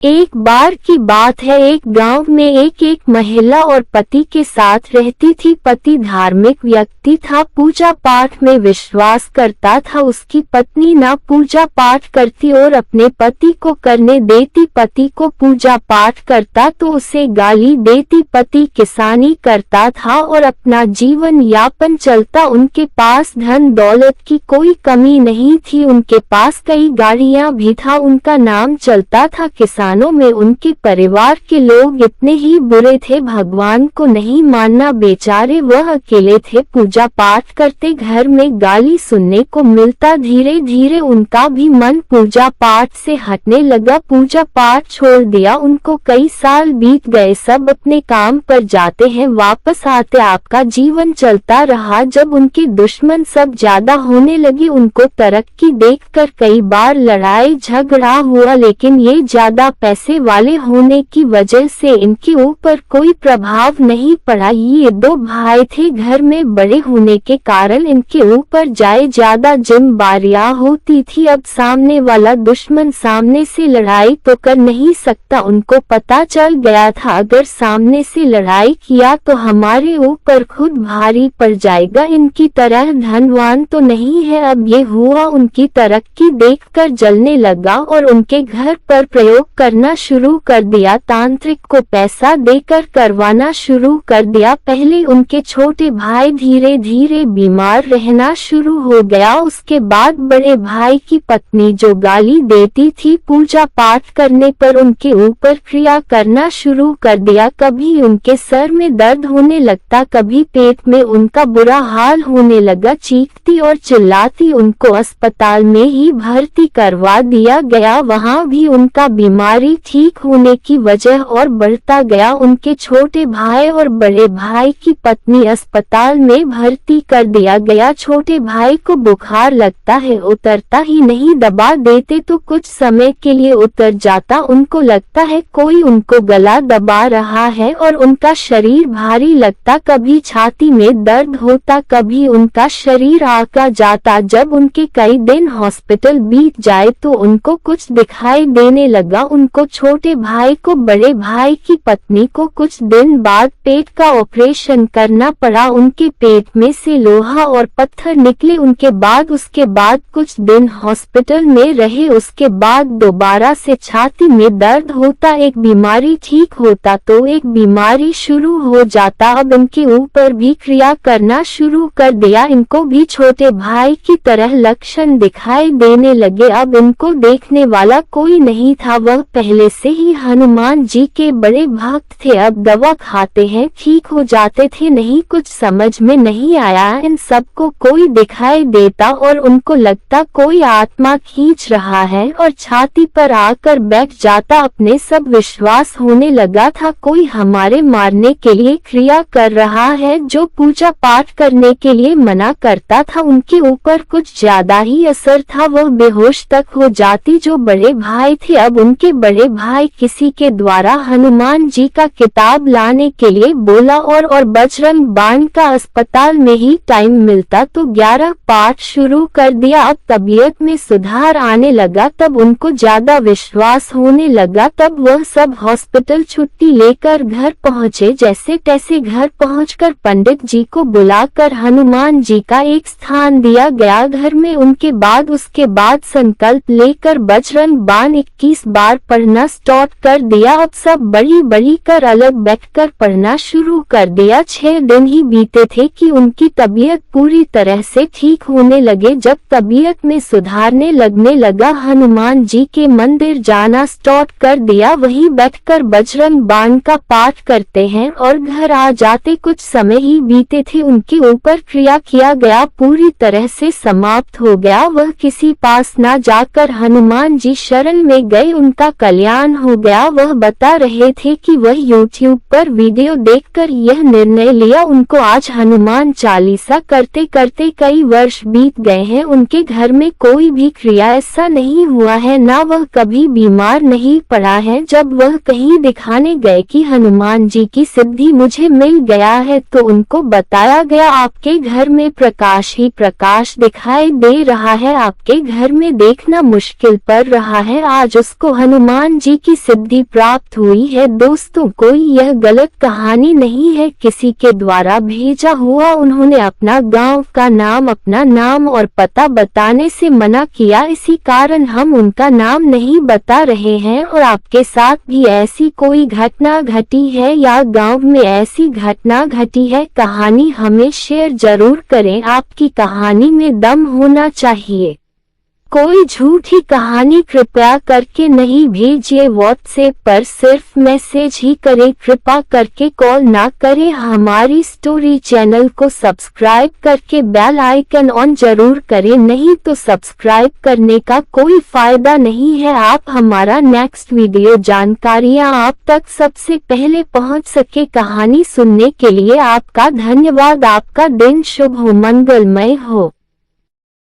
एक बार की बात है, एक गांव में एक महिला और पति के साथ रहती थी। पति धार्मिक व्यक्ति था, पूजा पाठ में विश्वास करता था। उसकी पत्नी ना पूजा पाठ करती और अपने पति को करने देती। पति को पूजा पाठ करता तो उसे गाली देती। पति किसानी करता था और अपना जीवन यापन चलता। उनके पास धन दौलत की कोई कमी नहीं थी। उनके पास कई गाड़ियां भी था। उनका नाम चलता था किसानों में। उनके परिवार के लोग इतने ही बुरे थे, भगवान को नहीं मानना। बेचारे वह अकेले थे, पूजा पाठ करते, घर में गाली सुनने को मिलता। धीरे धीरे उनका भी मन पूजा पाठ से हटने लगा, पूजा पाठ छोड़ दिया। उनको कई साल बीत गए, सब अपने काम पर जाते हैं, वापस आते, आपका जीवन चलता रहा। जब उनके दुश्मन सब ज्यादा होने लगी, उनको तरक्की देखकर कई बार लड़ाई झगड़ा हुआ, लेकिन ये ज्यादा पैसे वाले होने की वजह से इनके ऊपर कोई प्रभाव नहीं पड़ा। ये दो भाई थे, घर में बड़े होने के कारण इनके ऊपर ज्यादा जिम्मेदारियां होती थी। अब सामने वाला दुश्मन सामने से लड़ाई तो कर नहीं सकता। उनको पता चल गया था, अगर सामने से लड़ाई किया तो हमारे ऊपर खुद भारी पड़ जाएगा। इनकी तरह धनवान तो नहीं है। अब ये हुआ, उनकी तरक्की देखकर जलने लगा और उनके घर पर प्रयोग करना शुरू कर दिया। तांत्रिक को पैसा देकर करवाना शुरू कर दिया। पहले उनके छोटे भाई धीरे धीरे बीमार रहना शुरू हो गया। उसके बाद बड़े भाई की पत्नी जो गाली देती थी, पूजा पाठ करने पर उनके ऊपर क्रिया करना शुरू कर दिया। कभी उनके सर में दर्द होने लगता, कभी पेट में उनका बुरा हाल होने लगा। चीखती और चिल्लाती, उनको अस्पताल में ही भर्ती करवा दिया गया। वहां भी उनका बीमारी ठीक होने की वजह और बढ़ता गया। उनके छोटे भाई और बड़े भाई की पत्नी अस्पताल में भर्ती कर दिया गया। छोटे भाई को बुखार लगता है, उतरता ही नहीं, दबा देते तो कुछ समय के लिए उतर जाता। उनको लगता है कोई उनको गला दबा रहा है और उनका शरीर भारी लगता। कभी छाती में दर्द होता, कभी उनका शरीर आका जाता। जब उनके कई दिन हॉस्पिटल बीत जाए तो उनको कुछ दिखाई देने लगा। उनको छोटे भाई को बड़े भाई की पत्नी को कुछ दिन बाद पेट का ऑपरेशन करना पड़ा। उनके पेट में से लोहा और पत्थर निकले। उसके बाद कुछ दिन हॉस्पिटल में रहे। उसके बाद दोबारा से छाती में दर्द होता, एक बीमारी ठीक होता तो एक बीमारी शुरू हो जाता। अब इनके ऊपर भी क्रिया करना शुरू कर दिया। इनको भी छोटे भाई की तरह लक्षण दिखाई देने लगे। अब इनको देखने वाला कोई नहीं था। वह पहले से ही हनुमान जी के बड़े भक्त थे। अब दवा खाते हैं, ठीक हो जाते थे। नहीं, कुछ समझ में नहीं आया। इन सबको कोई दिखाई देता और उनको लगता कोई आत्मा खींच रहा है और छाती पर आकर बैठ जाता। अपने सब विश्वास होने लगा था कोई हमारे मारने के लिए क्रिया कर रहा है। जो पूजा पाठ करने के लिए मना करता था, उनके ऊपर कुछ ज्यादा ही असर था, वह बेहोश तक हो जाती। जो बड़े भाई थे, अब उनके बड़े भाई किसी के द्वारा हनुमान जी का किताब लाने के लिए बोला और बजरंग बाण का अस्पताल में ही टाइम मिलता तो 11 पाठ शुरू कर दिया। अब तबीयत में सुधार आने लगा, तब उनको ज्यादा विश्वास होने लगा। तब वह सब हॉस्पिटल छुट्टी लेकर घर पहुँचे। जैसे तैसे घर पहुंचकर पंडित जी को बुलाकर हनुमान जी का एक स्थान दिया गया घर में। उसके बाद संकल्प लेकर बजरंग बाण 21 बार पढ़ना स्टार्ट कर दिया। अब सब बड़ी कर अलग बैठकर पढ़ना शुरू कर दिया। 6 दिन ही बीते थे कि उनकी तबीयत पूरी तरह से ठीक होने लगे। जब तबीयत में सुधारने लगने लगा, हनुमान जी के मंदिर जाना स्टार्ट कर दिया। वहीं बैठकर बजरंग बाण का पाठ करते हैं और घर आ जाते। कुछ समय ही बीते थे, उनके ऊपर क्रिया किया गया, पूरी तरह से समाप्त हो गया। वह किसी पास न जाकर हनुमान जी शरण में गए, उनका कल्याण हो गया। वह बता रहे थे कि वह YouTube पर वीडियो देखकर यह निर्णय लिया। उनको आज हनुमान चालीसा करते करते कई वर्ष बीत गए हैं। उनके घर में कोई भी क्रिया ऐसा नहीं हुआ है, ना वह कभी बीमार नहीं पड़ा है। जब वह कहीं दिखाने गए कि हनुमान जी की सिद्धि मुझे मिल गया है, तो उनको बताया गया आपके घर में प्रकाश ही प्रकाश दिखाई दे रहा है, आपके घर में देखना मुश्किल पड़ रहा है। आज उसको हनुमान हनुमान जी की सिद्धि प्राप्त हुई है। दोस्तों, कोई यह गलत कहानी नहीं है किसी के द्वारा भेजा हुआ। उन्होंने अपना गांव का नाम, अपना नाम और पता बताने से मना किया, इसी कारण हम उनका नाम नहीं बता रहे हैं। और आपके साथ भी ऐसी कोई घटना घटी है या गांव में ऐसी घटना घटी है, कहानी हमें शेयर जरूर करें। आपकी कहानी में दम होना चाहिए। कोई झूठी कहानी कृपया करके नहीं भेजिए। व्हाट्सएप पर सिर्फ मैसेज ही करें, कृपया करके कॉल ना करें। हमारी स्टोरी चैनल को सब्सक्राइब करके बेल आइकन ऑन जरूर करें, नहीं तो सब्सक्राइब करने का कोई फायदा नहीं है। आप हमारा नेक्स्ट वीडियो जानकारियां आप तक सबसे पहले पहुंच सके। कहानी सुनने के लिए आपका धन्यवाद। आपका दिन शुभ हो, मंगलमय हो।